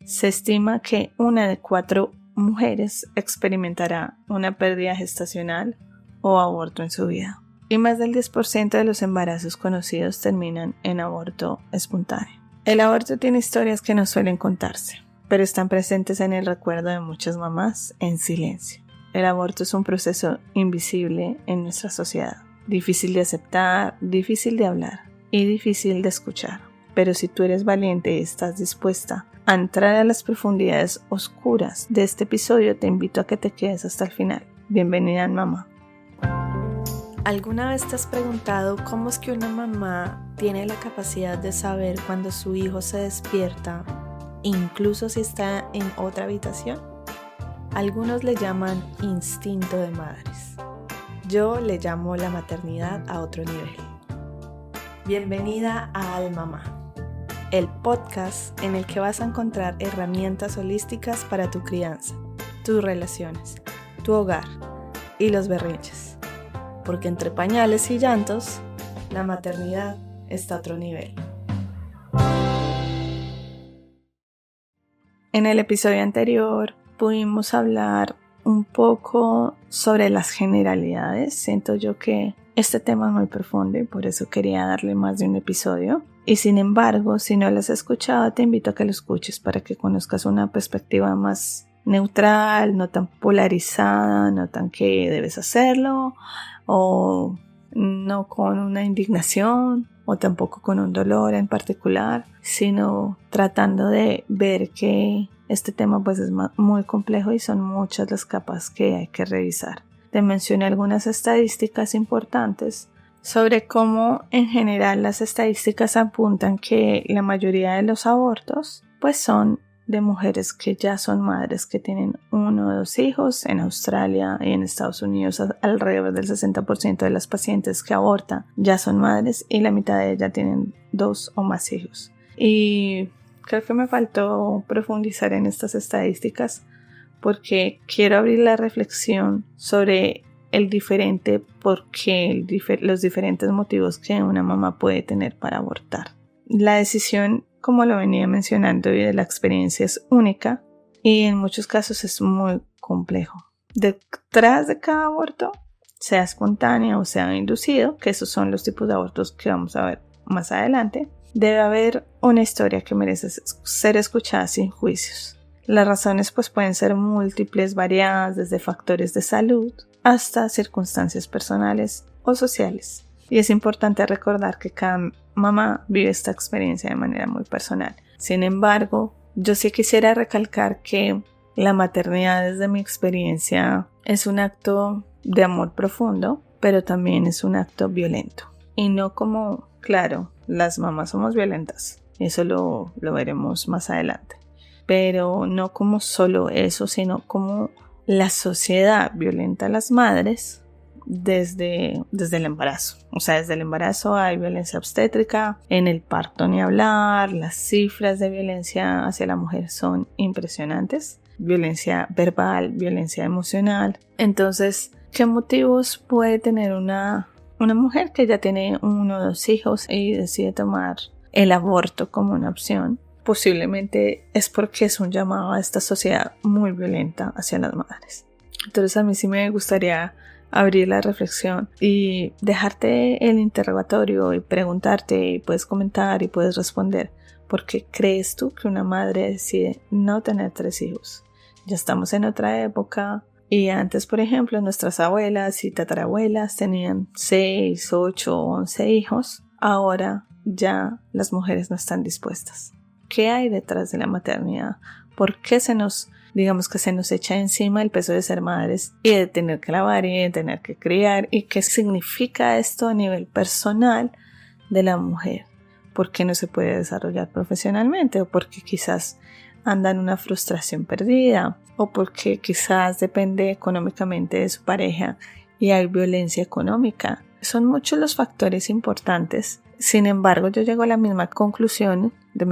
Se estima que 1 de 4 mujeres experimentará una pérdida gestacional o aborto en su vida. Y más del 10% de los embarazos conocidos terminan en aborto espontáneo. El aborto tiene historias que no suelen contarse, pero están presentes en el recuerdo de muchas mamás en silencio. El aborto es un proceso invisible en nuestra sociedad, difícil de aceptar, difícil de hablar y difícil de escuchar. Pero si tú eres valiente y estás dispuesta a entrar a las profundidades oscuras de este episodio, te invito a que te quedes hasta el final. Bienvenida, mamá. ¿Alguna vez te has preguntado cómo es que una mamá tiene la capacidad de saber cuando su hijo se despierta, incluso si está en otra habitación? Algunos le llaman instinto de madres. Yo le llamo la maternidad a otro nivel. Bienvenida a Almamá, el podcast en el que vas a encontrar herramientas holísticas para tu crianza, tus relaciones, tu hogar y los berrinches. Porque entre pañales y llantos, la maternidad está a otro nivel. En el episodio anterior pudimos hablar un poco sobre las generalidades. Siento yo que este tema es muy profundo y por eso quería darle más de un episodio. Y sin embargo, si no lo has escuchado, te invito a que lo escuches para que conozcas una perspectiva más neutral, no tan polarizada, no tan que debes hacerlo, o no con una indignación, o tampoco con un dolor en particular, sino tratando de ver que este tema pues es muy complejo y son muchas las capas que hay que revisar. Te mencioné algunas estadísticas importantes sobre cómo en general las estadísticas apuntan que la mayoría de los abortos pues son de mujeres que ya son madres, que tienen 1 o 2 hijos. En Australia y en Estados Unidos alrededor del 60% de las pacientes que abortan ya son madres y la mitad de ellas tienen 2 o más hijos. Y creo que me faltó profundizar en estas estadísticas porque quiero abrir la reflexión sobre el diferente porqué, los diferentes motivos que una mamá puede tener para abortar. La decisión, como lo venía mencionando, y de la experiencia es única y en muchos casos es muy complejo. Detrás de cada aborto, sea espontáneo o sea inducido, que esos son los tipos de abortos que vamos a ver más adelante, debe haber una historia que merece ser escuchada sin juicios. Las razones pues pueden ser múltiples, variadas, desde factores de salud hasta circunstancias personales o sociales. Y es importante recordar que cada mamá vive esta experiencia de manera muy personal. Sin embargo, yo sí quisiera recalcar que la maternidad, desde mi experiencia, es un acto de amor profundo, pero también es un acto violento. Y no como, claro, las mamás somos violentas. Eso lo veremos más adelante. Pero no como solo eso, sino como la sociedad violenta a las madres desde el embarazo. O sea, desde el embarazo hay violencia obstétrica, en el parto ni hablar, las cifras de violencia hacia la mujer son impresionantes, violencia verbal, violencia emocional. Entonces, ¿qué motivos puede tener una mujer que ya tiene 1 o 2 hijos y decide tomar el aborto como una opción? Posiblemente es porque es un llamado a esta sociedad muy violenta hacia las madres. Entonces a mí sí me gustaría abrir la reflexión y dejarte el interrogatorio y preguntarte, y puedes comentar y puedes responder. ¿Por qué crees tú que una madre decide no tener 3 hijos? Ya estamos en otra época y antes, por ejemplo, nuestras abuelas y tatarabuelas tenían 6, 8, 11 hijos. Ahora ya las mujeres no están dispuestas. ¿Qué hay detrás de la maternidad? ¿Por qué se nos echa encima el peso de ser madres y de tener que lavar y de tener que criar? ¿Y qué significa esto a nivel personal de la mujer? ¿Por qué no se puede desarrollar profesionalmente? ¿O porque quizás anda en una frustración perdida? ¿O porque quizás depende económicamente de su pareja y hay violencia económica? Son muchos los factores importantes. Sin embargo, yo llego a la misma conclusión de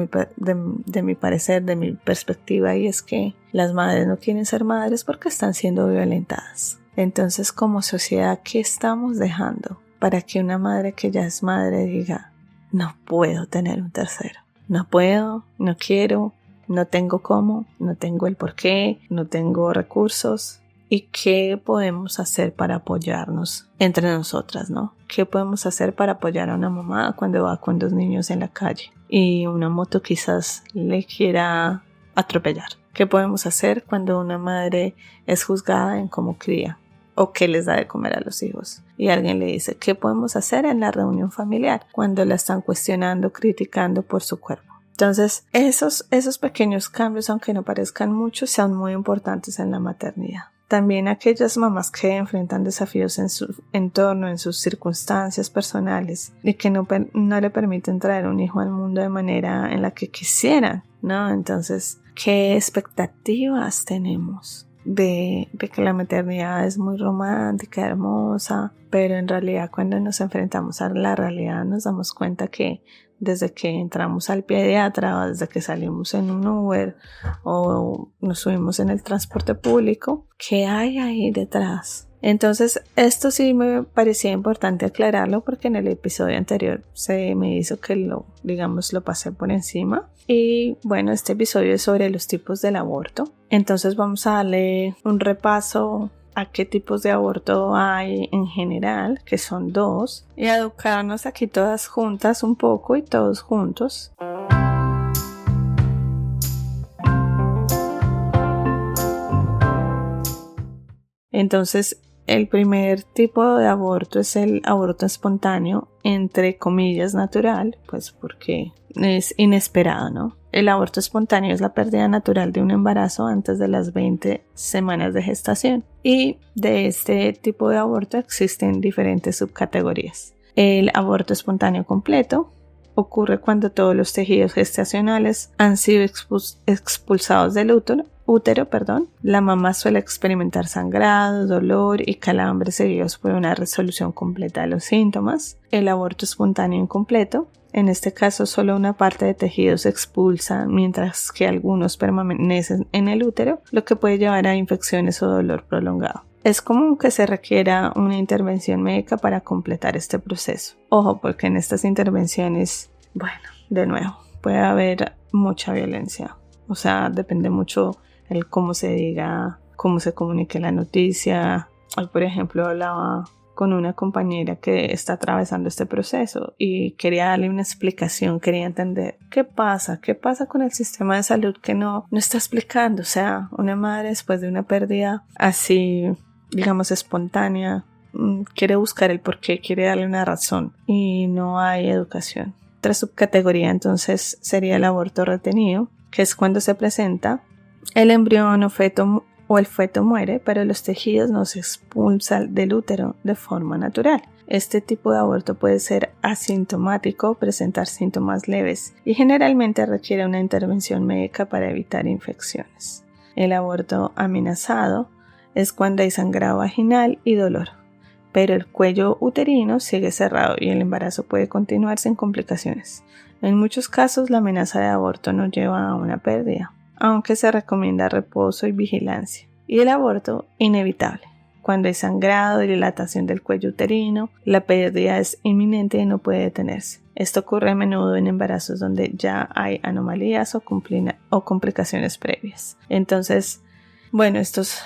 mi parecer, de mi perspectiva, y es que las madres no quieren ser madres porque están siendo violentadas. Entonces, como sociedad, ¿qué estamos dejando para que una madre que ya es madre diga: no puedo tener un tercero, no puedo, no quiero, no tengo cómo, no tengo el por qué, no tengo recursos. ¿Y qué podemos hacer para apoyarnos entre nosotras, no? ¿Qué podemos hacer para apoyar a una mamá cuando va con 2 niños en la calle y una moto quizás le quiera atropellar? ¿Qué podemos hacer cuando una madre es juzgada en cómo cría o qué les da de comer a los hijos? Y alguien le dice, ¿qué podemos hacer en la reunión familiar cuando la están cuestionando, criticando por su cuerpo? Entonces, esos pequeños cambios, aunque no parezcan muchos, son muy importantes en la maternidad. También aquellas mamás que enfrentan desafíos en su entorno, en sus circunstancias personales y que no le permiten traer un hijo al mundo de manera en la que quisieran, ¿no? Entonces, ¿qué expectativas tenemos de que la maternidad es muy romántica, hermosa? Pero en realidad cuando nos enfrentamos a la realidad nos damos cuenta que desde que entramos al pediatra o desde que salimos en un Uber o nos subimos en el transporte público, ¿qué hay ahí detrás? Entonces esto sí me parecía importante aclararlo porque en el episodio anterior se me hizo que lo pasé por encima. Y bueno, este episodio es sobre los tipos del aborto. Entonces vamos a darle un repaso a qué tipos de aborto hay en general, que son 2, y educarnos aquí todas juntas un poco y todos juntos. Entonces, el primer tipo de aborto es el aborto espontáneo, entre comillas natural, pues porque es inesperado, ¿no? El aborto espontáneo es la pérdida natural de un embarazo antes de las 20 semanas de gestación. Y de este tipo de aborto existen diferentes subcategorías. El aborto espontáneo completo ocurre cuando todos los tejidos gestacionales han sido expulsados del útero. La mamá suele experimentar sangrado, dolor y calambres seguidos por una resolución completa de los síntomas. El aborto espontáneo incompleto, en este caso solo una parte de tejidos se expulsa mientras que algunos permanecen en el útero, lo que puede llevar a infecciones o dolor prolongado. Es común que se requiera una intervención médica para completar este proceso. Ojo, porque en estas intervenciones, bueno, de nuevo, puede haber mucha violencia. O sea, depende mucho el cómo se diga, cómo se comunique la noticia. Hoy, por ejemplo, hablaba con una compañera que está atravesando este proceso y quería darle una explicación, quería entender qué pasa con el sistema de salud que no está explicando. O sea, una madre después de una pérdida así, digamos, espontánea, quiere buscar el porqué, quiere darle una razón y no hay educación. Otra subcategoría entonces sería el aborto retenido, que es cuando se presenta el embrión o el feto muere, pero los tejidos no se expulsan del útero de forma natural. Este tipo de aborto puede ser asintomático o presentar síntomas leves y generalmente requiere una intervención médica para evitar infecciones. El aborto amenazado es cuando hay sangrado vaginal y dolor, pero el cuello uterino sigue cerrado y el embarazo puede continuar sin complicaciones. En muchos casos la amenaza de aborto no lleva a una pérdida, aunque se recomienda reposo y vigilancia. Y el aborto inevitable, cuando hay sangrado y dilatación del cuello uterino, la pérdida es inminente y no puede detenerse. Esto ocurre a menudo en embarazos donde ya hay anomalías o complicaciones previas. Entonces, bueno, estos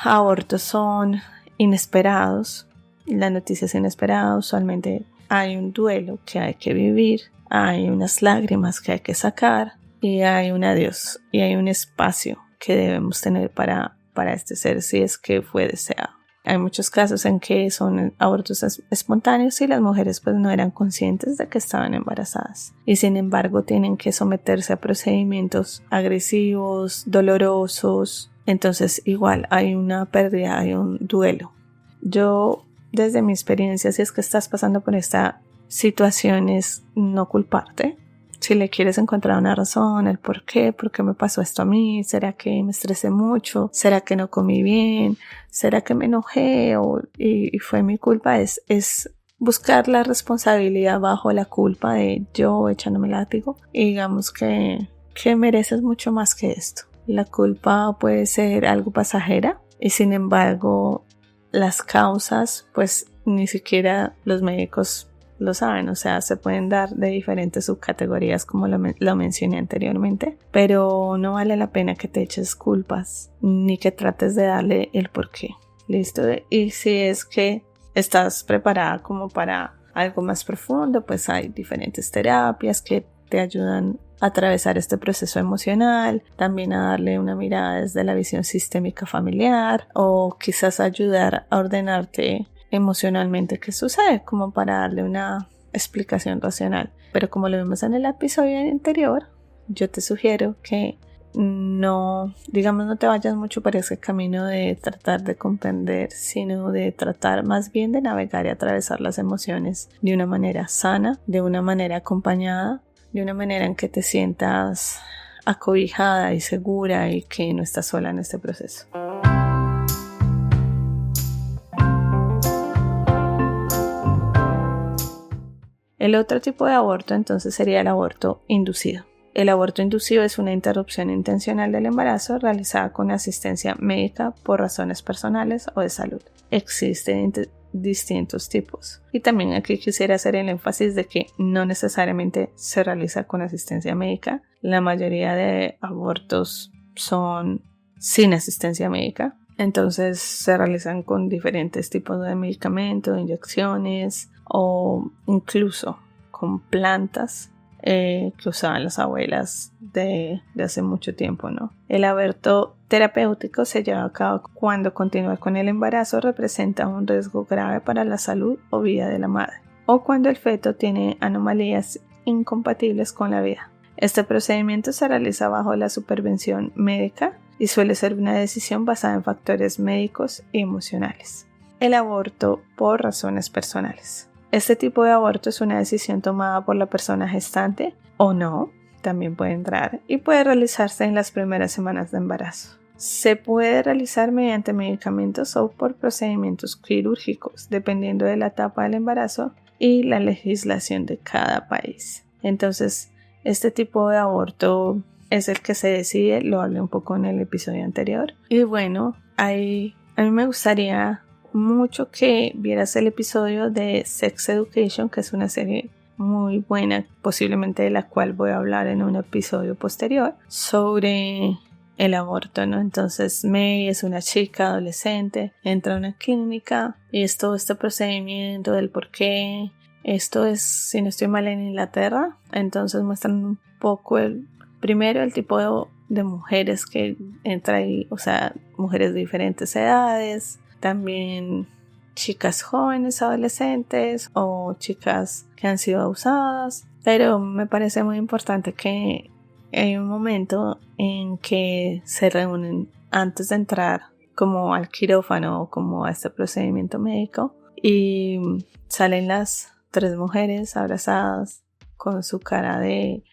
abortos son inesperados, la noticia es inesperada, usualmente hay un duelo que hay que vivir, hay unas lágrimas que hay que sacar y hay un adiós y hay un espacio que debemos tener para este ser si es que fue deseado. Hay muchos casos en que son abortos espontáneos y las mujeres pues no eran conscientes de que estaban embarazadas y sin embargo tienen que someterse a procedimientos agresivos, dolorosos. Entonces igual hay una pérdida, hay un duelo. Yo desde mi experiencia, si es que estás pasando por esta situación, es no culparte. Si le quieres encontrar una razón, el por qué me pasó esto a mí, ¿será que me estresé mucho? ¿Será que no comí bien? ¿Será que me enojé y fue mi culpa? Es buscar la responsabilidad bajo la culpa de yo echándome látigo. Y digamos que mereces mucho más que esto. La culpa puede ser algo pasajera y sin embargo las causas pues ni siquiera los médicos lo saben, o sea, se pueden dar de diferentes subcategorías como lo mencioné anteriormente, pero no vale la pena que te eches culpas ni que trates de darle el porqué. ¿Listo? Y si es que estás preparada como para algo más profundo, pues hay diferentes terapias que te ayudan a atravesar este proceso emocional, también a darle una mirada desde la visión sistémica familiar o quizás ayudar a ordenarte emocionalmente qué sucede, como para darle una explicación racional. Pero como lo vimos en el episodio anterior, yo te sugiero que no te vayas mucho por ese camino de tratar de comprender, sino de tratar más bien de navegar y atravesar las emociones de una manera sana, de una manera acompañada, de una manera en que te sientas acobijada y segura y que no estás sola en este proceso. El otro tipo de aborto entonces sería el aborto inducido. El aborto inducido es una interrupción intencional del embarazo realizada con asistencia médica por razones personales o de salud. Existen distintos tipos. Y también aquí quisiera hacer el énfasis de que no necesariamente se realiza con asistencia médica. La mayoría de abortos son sin asistencia médica. Entonces se realizan con diferentes tipos de medicamentos, inyecciones o incluso con plantas que usaban las abuelas de hace mucho tiempo, ¿no? El aborto terapéutico se lleva a cabo cuando continuar con el embarazo representa un riesgo grave para la salud o vida de la madre, o cuando el feto tiene anomalías incompatibles con la vida. Este procedimiento se realiza bajo la supervisión médica y suele ser una decisión basada en factores médicos y emocionales. El aborto por razones personales. Este tipo de aborto es una decisión tomada por la persona gestante o no, también puede entrar y puede realizarse en las primeras semanas de embarazo. Se puede realizar mediante medicamentos o por procedimientos quirúrgicos, dependiendo de la etapa del embarazo y la legislación de cada país. Entonces, este tipo de aborto es el que se decide, lo hablé un poco en el episodio anterior. Y bueno, a mí me gustaría mucho que vieras el episodio de Sex Education, que es una serie muy buena, posiblemente de la cual voy a hablar en un episodio posterior, sobre el aborto, ¿no? Entonces May es una chica adolescente, entra a una clínica y es todo este procedimiento del por qué. Esto es, si no estoy mal, en Inglaterra. Entonces muestran un poco primero el tipo de mujeres que entra ahí, o sea, mujeres de diferentes edades, también chicas jóvenes, adolescentes o chicas que han sido abusadas. Pero me parece muy importante que hay un momento en que se reúnen antes de entrar como al quirófano o como a este procedimiento médico y salen las 3 mujeres abrazadas con su cara de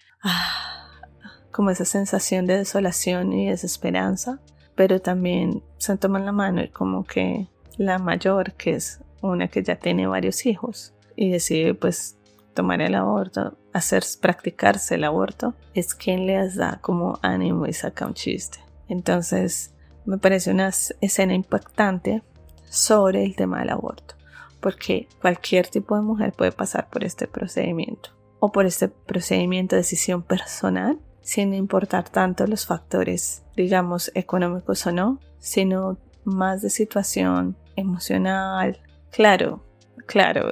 como esa sensación de desolación y desesperanza, pero también se toman la mano y como que la mayor, que es una que ya tiene varios hijos y decide pues tomar el aborto, practicarse el aborto, es quien les da como ánimo y saca un chiste. Entonces me parece una escena impactante sobre el tema del aborto, porque cualquier tipo de mujer puede pasar por este procedimiento o por este procedimiento de decisión personal, sin importar tanto los factores, digamos, económicos o no, sino más de situación emocional. Claro,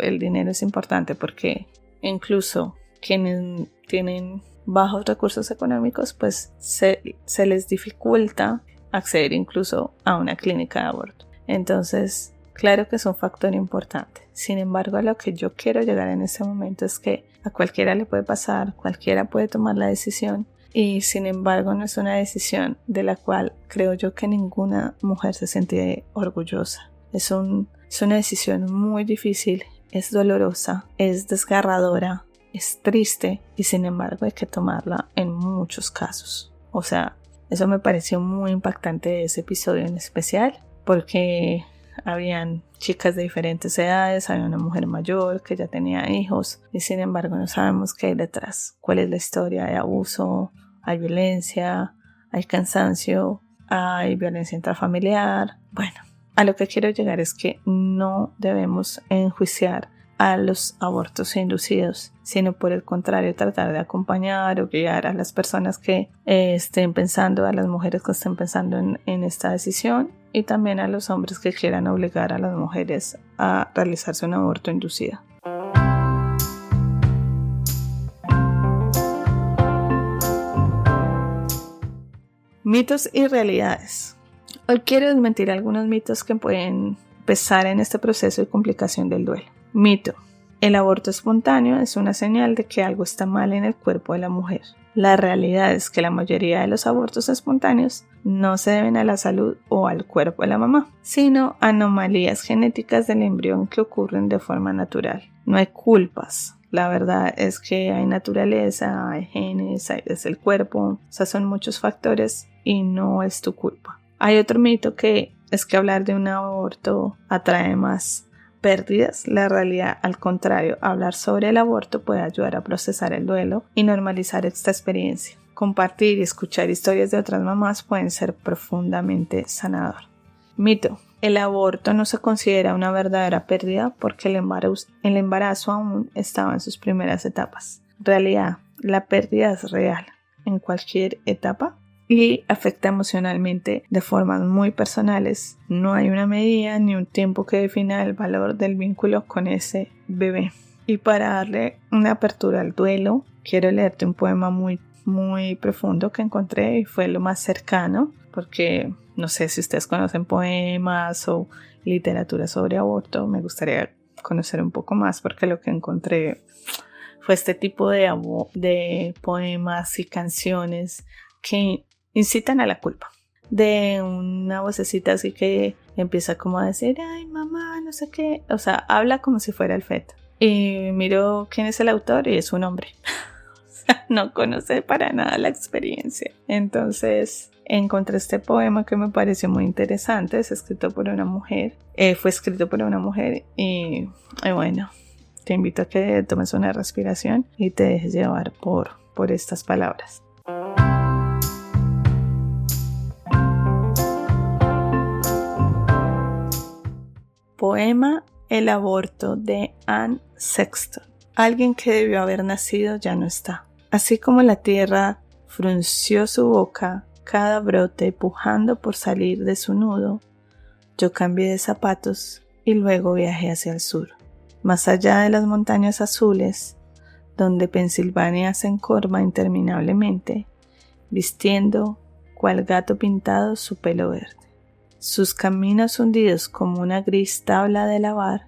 el dinero es importante porque incluso quienes tienen bajos recursos económicos, pues se les dificulta acceder incluso a una clínica de aborto. Entonces, claro que es un factor importante. Sin embargo, a lo que yo quiero llegar en este momento es que a cualquiera le puede pasar, cualquiera puede tomar la decisión. Y sin embargo no es una decisión de la cual creo yo que ninguna mujer se siente orgullosa. Es una decisión muy difícil, es dolorosa, es desgarradora, es triste y sin embargo hay que tomarla en muchos casos. O sea, eso me pareció muy impactante de ese episodio en especial porque habían chicas de diferentes edades, había una mujer mayor que ya tenía hijos y sin embargo no sabemos qué hay detrás, cuál es la historia de abuso. Hay violencia, hay cansancio, hay violencia intrafamiliar. Bueno, a lo que quiero llegar es que no debemos enjuiciar a los abortos inducidos, sino por el contrario tratar de acompañar o guiar a las personas que estén pensando, a las mujeres que estén pensando en esta decisión, y también a los hombres que quieran obligar a las mujeres a realizarse un aborto inducido. Mitos y realidades. Hoy quiero desmentir algunos mitos que pueden pesar en este proceso de complicación del duelo. Mito: el aborto espontáneo es una señal de que algo está mal en el cuerpo de la mujer. La realidad es que la mayoría de los abortos espontáneos no se deben a la salud o al cuerpo de la mamá, sino a anomalías genéticas del embrión que ocurren de forma natural. No hay culpas. La verdad es que hay naturaleza, hay genes, es el cuerpo, o sea, son muchos factores y no es tu culpa. Hay otro mito que es que hablar de un aborto atrae más pérdidas. La realidad, al contrario, hablar sobre el aborto puede ayudar a procesar el duelo y normalizar esta experiencia. Compartir y escuchar historias de otras mamás pueden ser profundamente sanador. Mito: el aborto no se considera una verdadera pérdida porque el embarazo aún estaba en sus primeras etapas. Realidad: la pérdida es real en cualquier etapa y afecta emocionalmente de formas muy personales. No hay una medida ni un tiempo que defina el valor del vínculo con ese bebé. Y para darle una apertura al duelo, quiero leerte un poema muy profundo que encontré y fue lo más cercano, porque no sé si ustedes conocen poemas o literatura sobre aborto. Me gustaría conocer un poco más porque lo que encontré fue este tipo de poemas y canciones que incitan a la culpa, de una vocecita así que empieza como a decir ay mamá, no sé qué, o sea, habla como si fuera el feto, y miro quién es el autor y es un hombre. O sea, no conoce para nada la experiencia. Entonces encontré este poema que me pareció muy interesante. Es escrito por una mujer, fue escrito por una mujer y bueno, te invito a que tomes una respiración y te dejes llevar por estas palabras. Poema El aborto de Anne Sexton. Alguien que debió haber nacido ya no está. Así como la tierra frunció su boca, cada brote pujando por salir de su nudo, yo cambié de zapatos y luego viajé hacia el sur, más allá de las montañas azules, donde Pensilvania se encorva interminablemente, vistiendo cual gato pintado su pelo verde. Sus caminos hundidos como una gris tabla de lavar,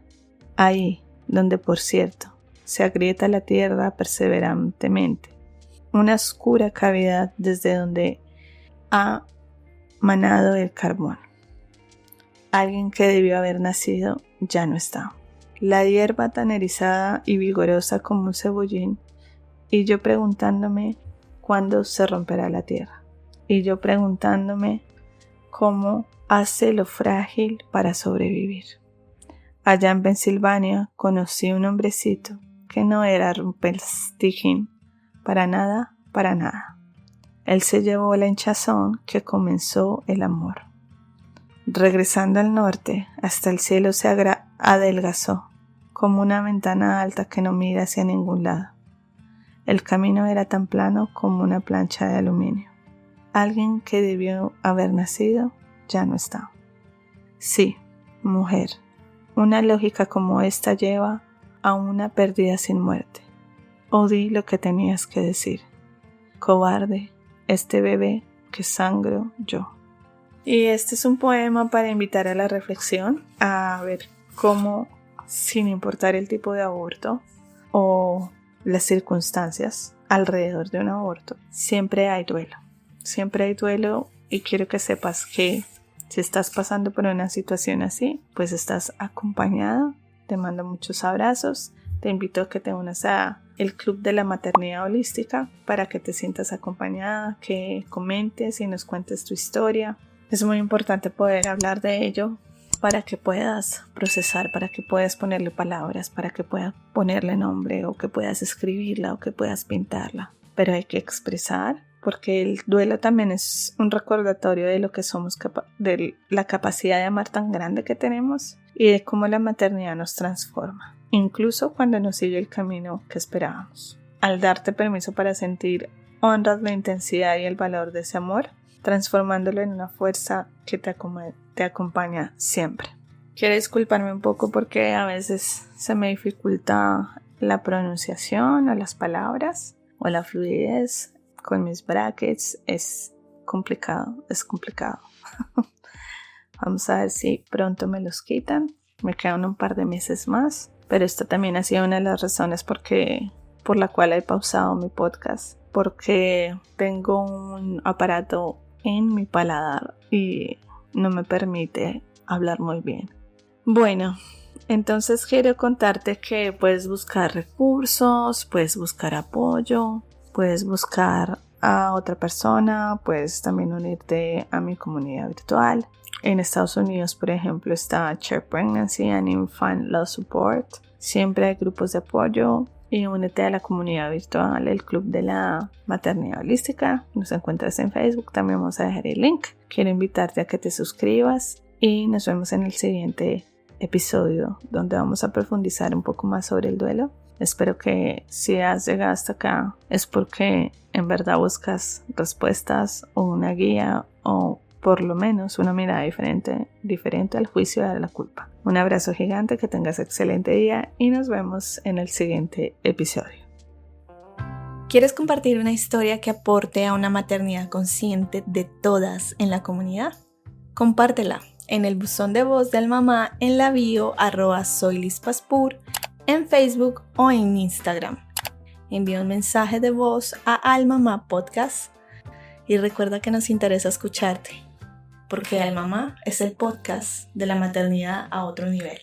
ahí donde, por cierto, se agrieta la tierra perseverantemente, una oscura cavidad desde donde ha manado el carbón. Alguien que debió haber nacido ya no está. La hierba tan erizada y vigorosa como un cebollín, y yo preguntándome cuándo se romperá la tierra, y yo preguntándome cómo hace lo frágil para sobrevivir. Allá en Pensilvania conocí un hombrecito que no era Rumpelstiltskin, para nada. Él se llevó la hinchazón que comenzó el amor. Regresando al norte, hasta el cielo se adelgazó, como una ventana alta que no mira hacia ningún lado. El camino era tan plano como una plancha de aluminio. Alguien que debió haber nacido ya no está. Sí, mujer, una lógica como esta lleva a una pérdida sin muerte. O di lo que tenías que decir. Cobarde, este bebé que sangro yo. Y este es un poema para invitar a la reflexión, a ver cómo, sin importar el tipo de aborto o las circunstancias alrededor de un aborto, siempre hay duelo. Siempre hay duelo y quiero que sepas que si estás pasando por una situación así, pues estás acompañada. Te mando muchos abrazos. Te invito a que te unas a el Club de la Maternidad Holística para que te sientas acompañada, que comentes y nos cuentes tu historia. Es muy importante poder hablar de ello para que puedas procesar, para que puedas ponerle palabras, para que puedas ponerle nombre o que puedas escribirla o que puedas pintarla. Pero hay que expresar, porque el duelo también es un recordatorio de lo que somos, de la capacidad de amar tan grande que tenemos y de cómo la maternidad nos transforma. incluso cuando no sigue el camino que esperábamos. Al darte permiso para sentir, honras la intensidad y el valor de ese amor, transformándolo en una fuerza que te acompaña siempre. Quiero disculparme un poco porque a veces se me dificulta la pronunciación o las palabras o la fluidez con mis brackets. Es complicado. Vamos a ver si pronto me los quitan. Me quedan un par de meses más, pero esta también ha sido una de las razones por la cual he pausado mi podcast, porque tengo un aparato en mi paladar y no me permite hablar muy bien. Bueno, entonces quiero contarte que puedes buscar recursos, puedes buscar apoyo, puedes buscar a otra persona, puedes también unirte a mi comunidad virtual. En Estados Unidos, por ejemplo, está Share Pregnancy and Infant Law Support. Siempre hay grupos de apoyo y únete a la comunidad virtual, el Club de la Maternidad Holística. Nos encuentras en Facebook, también vamos a dejar el link. Quiero invitarte a que te suscribas y nos vemos en el siguiente episodio donde vamos a profundizar un poco más sobre el duelo. Espero que si has llegado hasta acá es porque en verdad buscas respuestas o una guía o por lo menos una mirada diferente al juicio de la culpa. Un abrazo gigante, que tengas excelente día y nos vemos en el siguiente episodio. ¿Quieres compartir una historia que aporte a una maternidad consciente de todas en la comunidad? Compártela en el buzón de voz de Almamá en la bio @soylispaspur en Facebook o en Instagram. Envía un mensaje de voz a Almamá Podcast y recuerda que nos interesa escucharte, porque Almamá es el podcast de la maternidad a otro nivel.